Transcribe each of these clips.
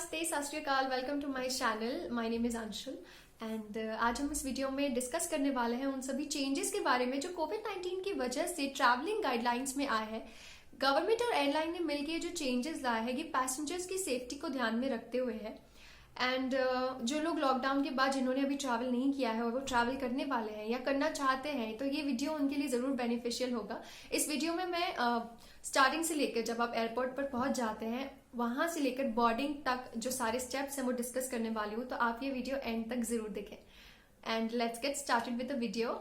नमस्ते, Sat Shri Akal, welcome to my channel. My name is Anshul and आज हम इस वीडियो में डिस्कस करने वाले हैं उन सभी चेंजेस के बारे में जो कोविड-19 की वजह से ट्रैवलिंग गाइडलाइंस में आए हैं। गवर्नमेंट और एयरलाइन ने मिलकर जो चेंजेस लाए हैं ये पैसेंजर्स की सेफ्टी को ध्यान में रखते हुए है। एंड जो लोग लॉकडाउन के बाद जिन्होंने अभी ट्रैवल नहीं किया है और वो ट्रैवल करने वाले हैं या करना चाहते हैं तो ये वीडियो उनके लिए जरूर बेनिफिशियल होगा। इस वीडियो में मैं स्टार्टिंग से लेकर जब आप एयरपोर्ट पर पहुंच जाते हैं वहां से लेकर बोर्डिंग तक जो सारे स्टेप्स हैं वो डिस्कस करने वाली हूँ, तो आप ये वीडियो एंड तक जरूर देखें। And let's get started with the video.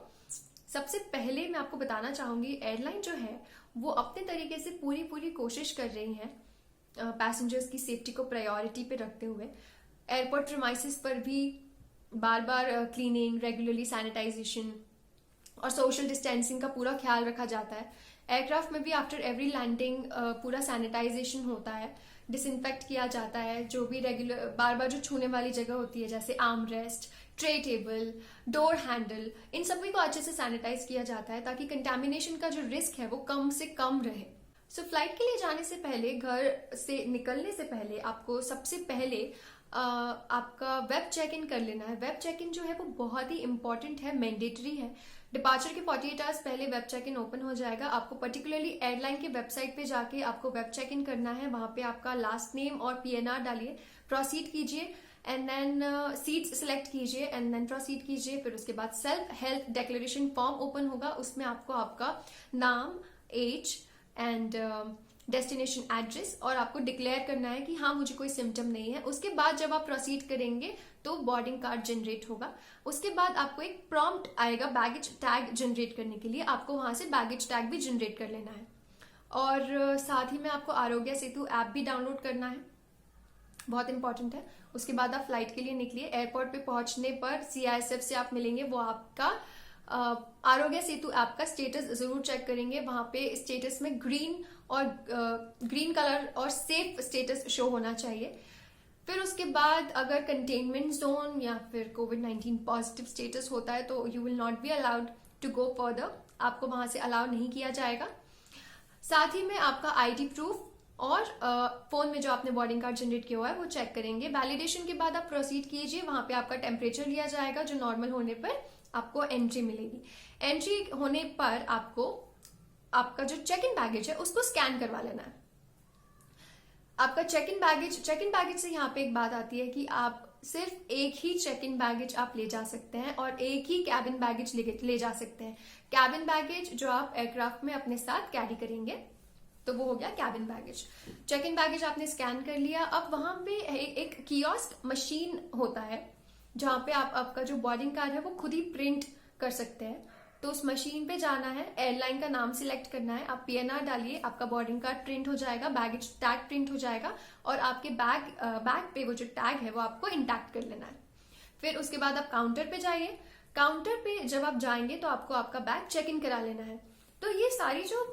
सबसे पहले मैं आपको बताना चाहूंगी एयरलाइन जो है वो अपने तरीके से पूरी कोशिश कर रही है पैसेंजर्स की सेफ्टी को प्रायोरिटी पे रखते हुए। एयरपोर्ट प्रीमाइसेस पर भी बार बार क्लीनिंग, रेगुलरली सैनिटाइजेशन और सोशल डिस्टेंसिंग का पूरा ख्याल रखा जाता है। एयरक्राफ्ट में भी आफ्टर एवरी लैंडिंग पूरा सैनिटाइजेशन होता है, डिसइंफेक्ट किया जाता है। जो भी रेगुलर बार बार जो छूने वाली जगह होती है जैसे arm rest, tray table, door handle, इन सभी को अच्छे से सैनिटाइज किया जाता है ताकि कंटेमिनेशन का जो रिस्क है वो कम से कम रहे। सो फ्लाइट के लिए जाने से पहले, घर से निकलने से पहले आपको सबसे पहले आपका वेब चेक इन कर लेना है। वेब चेक इन जो है वो बहुत ही इंपॉर्टेंट है, मैंडेटरी है। डिपार्चर के 48 आवर्स पहले वेब चेक इन ओपन हो जाएगा। आपको पर्टिकुलरली एयरलाइन के वेबसाइट पे जाके आपको वेब चेक इन करना है। वहां पे आपका लास्ट नेम और पीएनआर डालिए, प्रोसीड कीजिए एंड देन सीट्स सिलेक्ट कीजिए एंड देन प्रोसीड कीजिए। फिर उसके बाद self help declaration form open होगा। उसमें आपको आपका नाम, एज एंड डेस्टिनेशन एड्रेस और आपको डिक्लेयर करना है कि हाँ मुझे कोई सिम्टम नहीं है। उसके बाद जब आप प्रोसीड करेंगे तो बोर्डिंग कार्ड जनरेट होगा। उसके बाद आपको एक प्रॉम्प्ट आएगा बैगेज टैग जनरेट करने के लिए। आपको वहां से बैगेज टैग भी जनरेट कर लेना है और साथ ही में आपको आरोग्य सेतु ऐप भी डाउनलोड करना है, बहुत इंपॉर्टेंट है। उसके बाद आप फ्लाइट के लिए निकलिए। एयरपोर्ट पे पहुंचने पर सीआईएसएफ से आप मिलेंगे, वो आपका आरोग्य सेतु ऐप का स्टेटस जरूर चेक करेंगे। वहां पे स्टेटस में ग्रीन कलर और सेफ स्टेटस शो होना चाहिए। फिर उसके बाद अगर कंटेनमेंट जोन या फिर कोविड-19 पॉजिटिव स्टेटस होता है तो you will not be allowed to go further, आपको वहां से अलाउ नहीं किया जाएगा। साथ ही में आपका आईडी प्रूफ और फोन में जो आपने बोर्डिंग कार्ड जनरेट किया हुआ है वो चेक करेंगे। वैलिडेशन के बाद आप प्रोसीड कीजिए। वहां पे आपका टेम्परेचर लिया जाएगा, जो नॉर्मल होने पर आपको एंट्री मिलेगी। एंट्री होने पर आपको आपका जो चेक इन बैगेज है उसको स्कैन करवा लेना है। आपका चेक इन बैगेज से यहाँ पे एक बात आती है कि आप सिर्फ एक ही चेक इन बैगेज आप ले जा सकते हैं और एक ही कैबिन बैगेज ले जा सकते हैं। कैबिन बैगेज जो आप एयरक्राफ्ट में अपने साथ कैरी करेंगे तो वो हो गया cabin baggage. Check in baggage आपने स्कैन कर लिया। अब वहां पे एक कियोस्क मशीन होता है जहां पे आपका जो बोर्डिंग कार्ड है वो खुद ही प्रिंट कर सकते हैं। तो उस मशीन पे जाना है, एयरलाइन का नाम सिलेक्ट करना है, आप पीएनआर डालिए, आपका बोर्डिंग कार्ड प्रिंट हो जाएगा, बैगेज टैग प्रिंट हो जाएगा और आपके बैग पे वो जो टैग है वो आपको इंटैक्ट कर लेना है। फिर उसके बाद आप काउंटर पे जाइए। काउंटर पे जब आप जाएंगे तो आपको आपका बैग चेक इन करा लेना है। तो ये सारी जो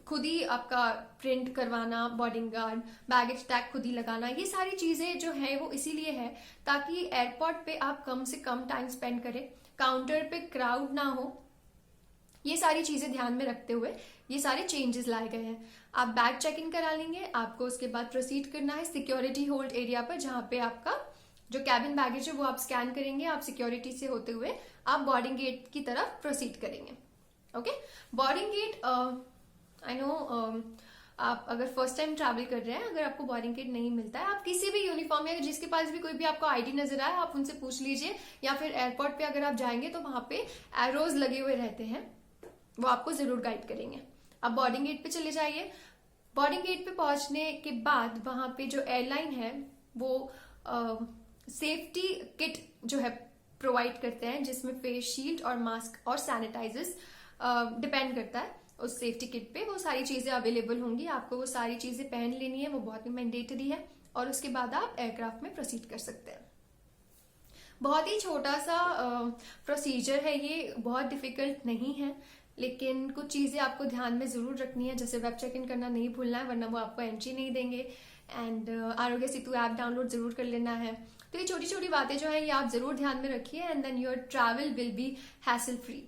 खुद ही आपका प्रिंट करवाना, बोर्डिंग कार्ड, बैगेज टैग खुद ही लगाना, ये सारी चीजें जो है वो इसीलिए है ताकि एयरपोर्ट पे आप कम से कम टाइम स्पेंड करें, काउंटर पे क्राउड ना हो। ये सारी चीजें ध्यान में रखते हुए ये सारे चेंजेस लाए गए हैं। आप बैग चेक इन करा लेंगे। आपको उसके बाद प्रोसीड करना है सिक्योरिटी होल्ड एरिया पर, जहां पे आपका जो कैबिन बैगेज है वो आप स्कैन करेंगे। आप सिक्योरिटी से होते हुए आप बोर्डिंग गेट की तरफ प्रोसीड करेंगे। Okay, boarding gate I know आप अगर फर्स्ट टाइम ट्रैवल कर रहे हैं, अगर आपको बोर्डिंग गेट नहीं मिलता है, आप किसी भी यूनिफॉर्म या जिसके पास भी कोई भी आपको आईडी नजर आए आप उनसे पूछ लीजिए। या फिर एयरपोर्ट पे अगर आप जाएंगे तो वहां पे एरोज लगे हुए रहते हैं, वो आपको जरूर गाइड करेंगे। आप बोर्डिंग गेट पे चले जाइए। बोर्डिंग गेट पे पहुंचने के बाद वहां पे जो एयरलाइन है वो सेफ्टी किट जो है प्रोवाइड करते हैं, जिसमें फेस शील्ड और मास्क और सैनिटाइजर्स डिपेंड करता है उस सेफ्टी किट पे। वो सारी चीजें अवेलेबल होंगी, आपको वो सारी चीजें पहन लेनी है, वो बहुत ही मैंडेटरी है और उसके बाद आप एयरक्राफ्ट में प्रोसीड कर सकते हैं। बहुत ही छोटा सा प्रोसीजर है ये, बहुत डिफिकल्ट नहीं है, लेकिन कुछ चीजें आपको ध्यान में जरूर रखनी है, जैसे वेब चेक इन करना नहीं भूलना है वरना वो आपको एंट्री नहीं देंगे। And Aarogya Setu app download जरूर कर लेना है। तो ये छोटी छोटी बातें जो है ये आप जरूर ध्यान में रखिए and then your travel will be hassle free.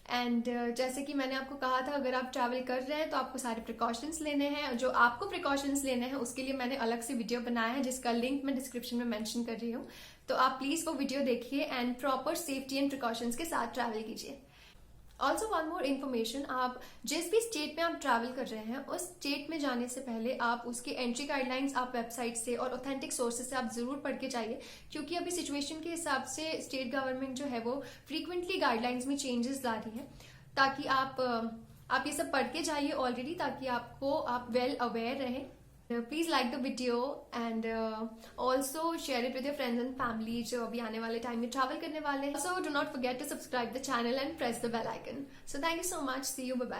And जैसे कि मैंने आपको कहा था, अगर आप ट्रैवल कर रहे हैं तो आपको सारे प्रिकॉशंस लेने हैं। जो आपको प्रिकॉशंस लेने हैं उसके लिए मैंने अलग से वीडियो बनाया है, जिसका लिंक मैं डिस्क्रिप्शन में मेंशन कर रही हूँ। तो आप प्लीज वो वीडियो देखिए and proper safety and precautions के साथ ट्रैवल कीजिए। ऑल्सो वन मोर इन्फॉर्मेशन, आप जिस भी स्टेट में आप ट्रैवल कर रहे हैं उस स्टेट में जाने से पहले आप उसकी एंट्री गाइडलाइंस आप वेबसाइट से और ऑथेंटिक सोर्सेज से आप जरूर पढ़ के जाइए, क्योंकि अभी सिचुएशन के हिसाब से स्टेट गवर्नमेंट जो है वो फ्रीक्वेंटली गाइडलाइंस में चेंजेस ला रही है। ताकि आप ये सब पढ़ के जाइए ऑलरेडी, ताकि आप वेल अवेयर रहें। Please like the video and also share it with your friends and family जो अभी आने वाले टाइम में ट्रैवल करने वाले हैं। So do not forget to subscribe the channel and press the bell icon. So thank you so much, see you, bye bye.